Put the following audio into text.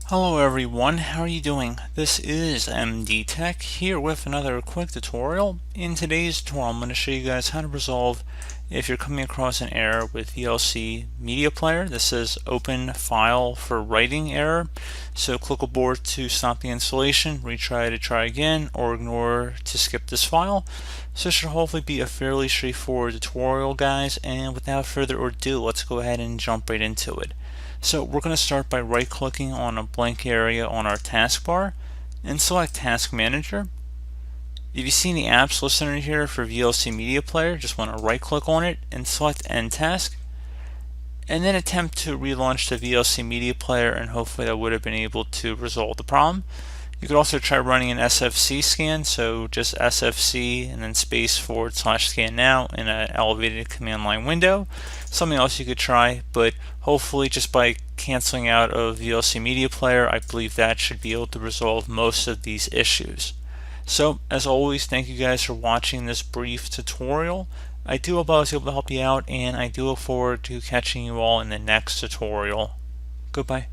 Hello everyone, how are you doing? This is MD Tech here with another quick tutorial. In today's tutorial I'm going to show you guys how to resolve if you're coming across an error with VLC Media Player. This says open file for writing error. So click abort to stop the installation, retry to try again, or ignore to skip this file. So this should hopefully be a fairly straightforward tutorial, guys, and without further ado, let's go ahead and jump right into it. So we're going to start by right-clicking on a blank area on our taskbar and select Task Manager. If you see any apps listed here for VLC Media Player, just want to right-click on it and select End Task, and then attempt to relaunch the VLC Media Player, and hopefully that would have been able to resolve the problem. You could also try running an SFC scan, so just SFC and then space/scan now in an elevated command line window. Something else you could try, but hopefully just by canceling out of VLC Media Player, I believe that should be able to resolve most of these issues. So as always, thank you guys for watching this brief tutorial. I do hope I was able to help you out, and I do look forward to catching you all in the next tutorial. Goodbye.